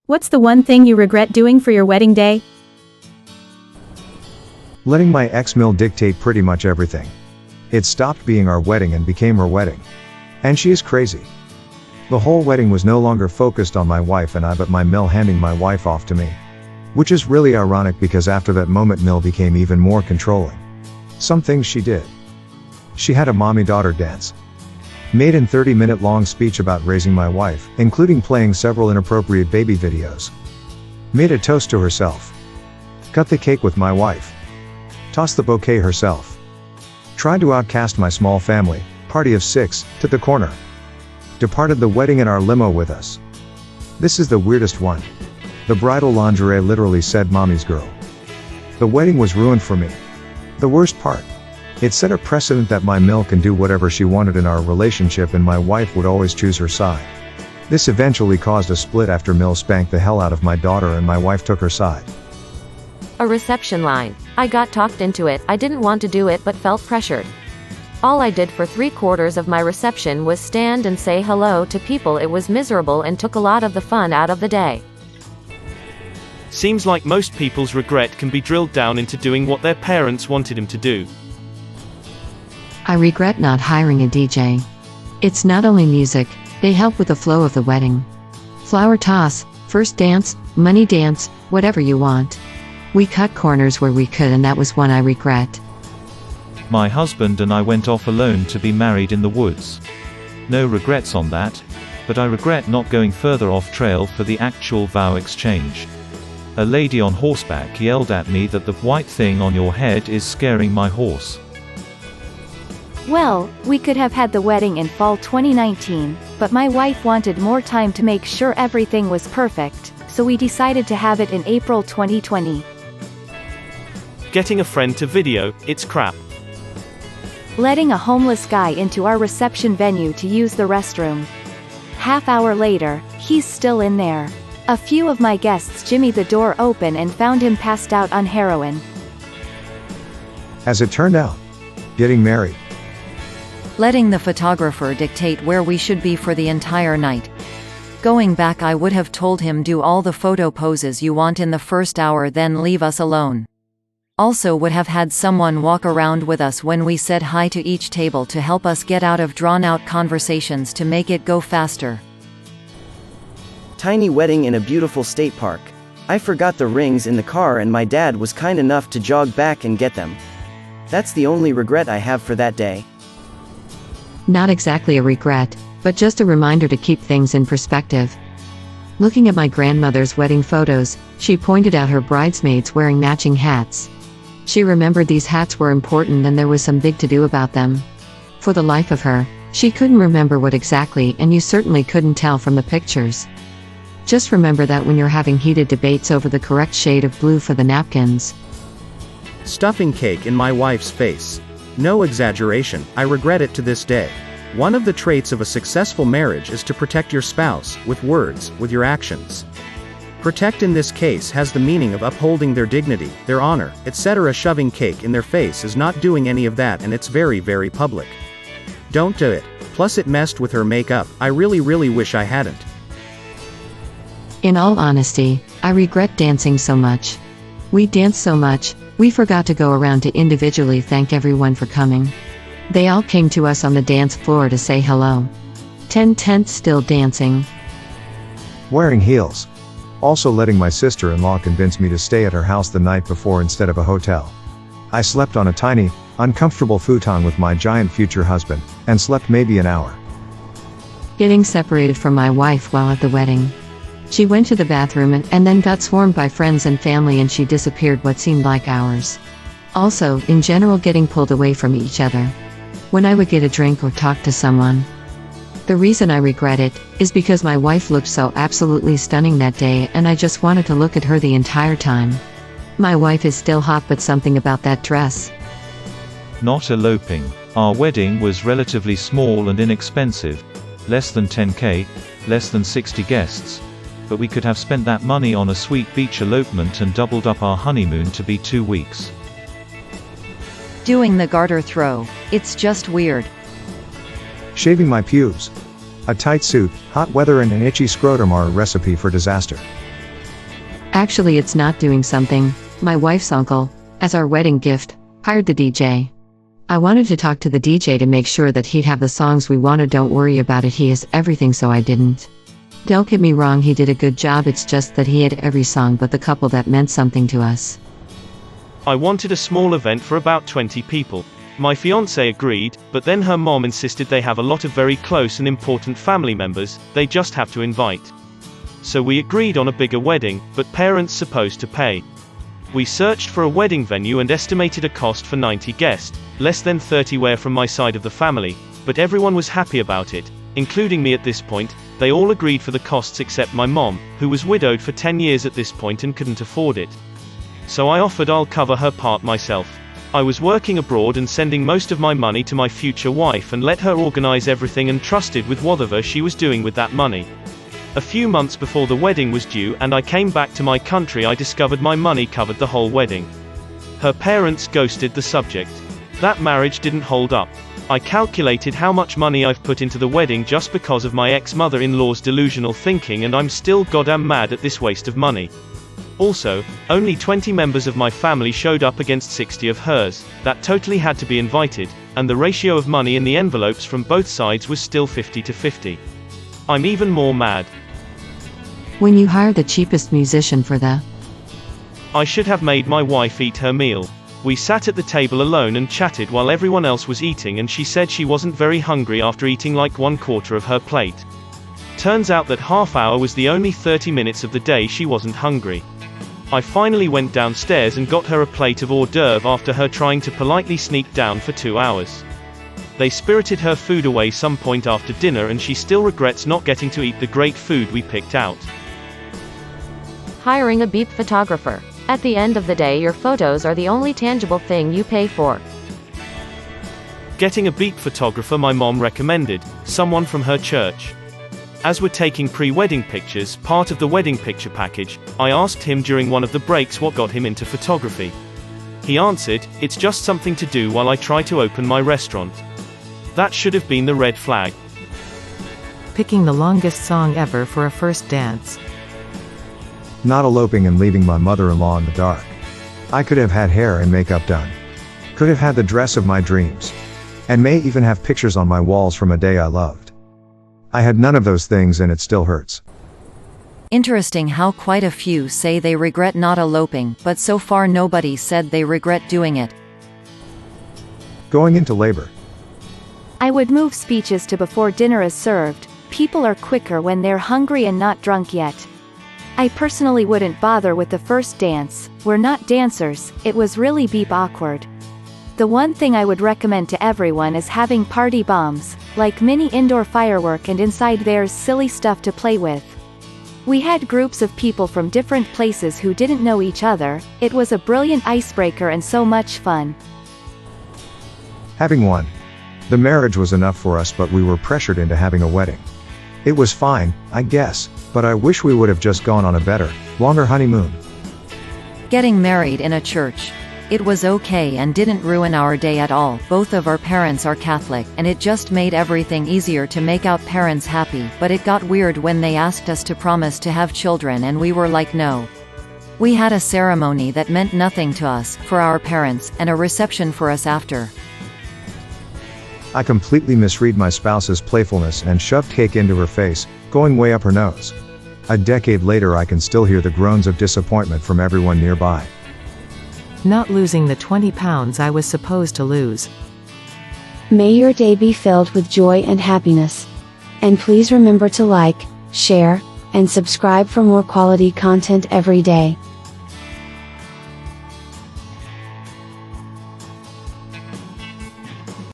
What's the one thing you regret doing for your wedding day? Letting my ex-Mill dictate pretty much everything. It stopped being our wedding and became her wedding. And she is crazy. The whole wedding was no longer focused on my wife and I but my Mill handing my wife off to me. Which is really ironic because after that moment Mill became even more controlling. Some things she did. She had a mommy-daughter dance. Made an 30-minute long speech about raising my wife, including playing several inappropriate baby videos. Made a toast to herself. Cut the cake with my wife. Tossed the bouquet herself. Tried to outcast my small family, party of 6, to the corner. Departed the wedding in our limo with us. This is the weirdest one. The bridal lingerie literally said mommy's girl. The wedding was ruined for me. The worst part. It set a precedent that my Mill can do whatever she wanted in our relationship and my wife would always choose her side. This eventually caused a split after Mill spanked the hell out of my daughter and my wife took her side. A reception line. I got talked into it. I didn't want to do it but felt pressured. All I did for 3/4 of my reception was stand and say hello to people. It was miserable and took a lot of the fun out of the day. Seems like most people's regret can be drilled down into doing what their parents wanted him to do. I regret not hiring a DJ. It's not only music, they help with the flow of the wedding. Flower toss, first dance, money dance, whatever you want. We cut corners where we could and that was one I regret. My husband and I went off alone to be married in the woods. No regrets on that, but I regret not going further off trail for the actual vow exchange. A lady on horseback yelled at me that the white thing on your head is scaring my horse. Well, we could have had the wedding in fall 2019, but my wife wanted more time to make sure everything was perfect, so we decided to have it in April 2020. Getting a friend to video, it's crap. Letting a homeless guy into our reception venue to use the restroom. Half-hour later, he's still in there. A few of my guests jimmied the door open and found him passed out on heroin. As it turned out, getting married. Letting the photographer dictate where we should be for the entire night. Going back, I would have told him do all the photo poses you want in the first hour, then leave us alone. Also would have had someone walk around with us when we said hi to each table to help us get out of drawn-out conversations to make it go faster. Tiny wedding in a beautiful state park. I forgot the rings in the car and my dad was kind enough to jog back and get them. That's the only regret I have for that day. Not exactly a regret, but just a reminder to keep things in perspective. Looking at my grandmother's wedding photos, she pointed out her bridesmaids wearing matching hats. She remembered these hats were important and there was some big to-do about them. For the life of her, she couldn't remember what exactly, and you certainly couldn't tell from the pictures. Just remember that when you're having heated debates over the correct shade of blue for the napkins. Stuffing cake in my wife's face. No exaggeration, I regret it to this day. One of the traits of a successful marriage is to protect your spouse, with words, with your actions. Protect in this case has the meaning of upholding their dignity, their honor, etc. Shoving cake in their face is not doing any of that and it's very, very public. Don't do it. Plus it messed with her makeup. I really wish I hadn't. In all honesty, I regret dancing so much. We danced so much, we forgot to go around to individually thank everyone for coming. They all came to us on the dance floor to say hello. 10 still dancing. Wearing heels. Also letting my sister-in-law convince me to stay at her house the night before instead of a hotel. I slept on a tiny, uncomfortable futon with my giant future husband, and slept maybe an hour. Getting separated from my wife while at the wedding. She went to the bathroom and then got swarmed by friends and family and she disappeared what seemed like hours. Also, in general, getting pulled away from each other. When I would get a drink or talk to someone. The reason I regret it is because my wife looked so absolutely stunning that day and I just wanted to look at her the entire time. My wife is still hot, but something about that dress. Not eloping. Our wedding was relatively small and inexpensive. Less than 10k, less than 60 guests. But we could have spent that money on a sweet beach elopement and doubled up our honeymoon to be 2 weeks. Doing the garter throw. It's just weird. Shaving my pubes. A tight suit, hot weather and an itchy scrotum are a recipe for disaster. Actually, it's not doing something. My wife's uncle, as our wedding gift, hired the DJ. I wanted to talk to the DJ to make sure that he'd have the songs we wanted. Don't worry about it, he has everything, so I didn't. Don't get me wrong, he did a good job, it's just that he had every song but the couple that meant something to us. I wanted a small event for about 20 people. My fiancée agreed, but then her mom insisted they have a lot of very close and important family members, they just have to invite. So we agreed on a bigger wedding, but parents supposed to pay. We searched for a wedding venue and estimated a cost for 90 guests, less than 30 were from my side of the family, but everyone was happy about it, including me at this point. They all agreed for the costs except my mom, who was widowed for 10 years at this point and couldn't afford it. So I offered I'll cover her part myself. I was working abroad and sending most of my money to my future wife and let her organize everything and trusted with whatever she was doing with that money. A few months before the wedding was due and I came back to my country, I discovered my money covered the whole wedding. Her parents ghosted the subject. That marriage didn't hold up. I calculated how much money I've put into the wedding just because of my ex-mother-in-law's delusional thinking, and I'm still goddamn mad at this waste of money. Also, only 20 members of my family showed up against 60 of hers, that totally had to be invited, and the ratio of money in the envelopes from both sides was still 50 to 50. I'm even more mad. When you hire the cheapest musician for the... I should have made my wife eat her meal. We sat at the table alone and chatted while everyone else was eating, and she said she wasn't very hungry after eating like 1/4 of her plate. Turns out that half hour was the only 30 minutes of the day she wasn't hungry. I finally went downstairs and got her a plate of hors d'oeuvre after her trying to politely sneak down for 2 hours. They spirited her food away some point after dinner, and she still regrets not getting to eat the great food we picked out. Hiring a beep photographer. At the end of the day, your photos are the only tangible thing you pay for. Getting a beep photographer my mom recommended, someone from her church. As we're taking pre-wedding pictures, part of the wedding picture package, I asked him during one of the breaks what got him into photography. He answered, "It's just something to do while I try to open my restaurant." That should have been the red flag. Picking the longest song ever for a first dance. Not eloping and leaving my mother-in-law in the dark. I could have had hair and makeup done. Could have had the dress of my dreams. And may even have pictures on my walls from a day I loved. I had none of those things, and it still hurts. Interesting how quite a few say they regret not eloping, but so far nobody said they regret doing it. Going into labor. I would move speeches to before dinner is served. People are quicker when they're hungry and not drunk yet. I personally wouldn't bother with the first dance. We're not dancers, it was really beep awkward. The one thing I would recommend to everyone is having party bombs, like mini indoor firework, and inside there's silly stuff to play with. We had groups of people from different places who didn't know each other. It was a brilliant icebreaker and so much fun. Having one. The marriage was enough for us, but we were pressured into having a wedding. It was fine, I guess, but I wish we would have just gone on a better, longer honeymoon. Getting married in a church. It was okay and didn't ruin our day at all. Both of our parents are Catholic, and it just made everything easier to make out parents happy, but it got weird when they asked us to promise to have children and we were like no. We had a ceremony that meant nothing to us, for our parents, and a reception for us after. I completely misread my spouse's playfulness and shoved cake into her face, going way up her nose. A decade later I can still hear the groans of disappointment from everyone nearby. Not losing the 20 pounds I was supposed to lose. May your day be filled with joy and happiness. And please remember to like, share, and subscribe for more quality content every day.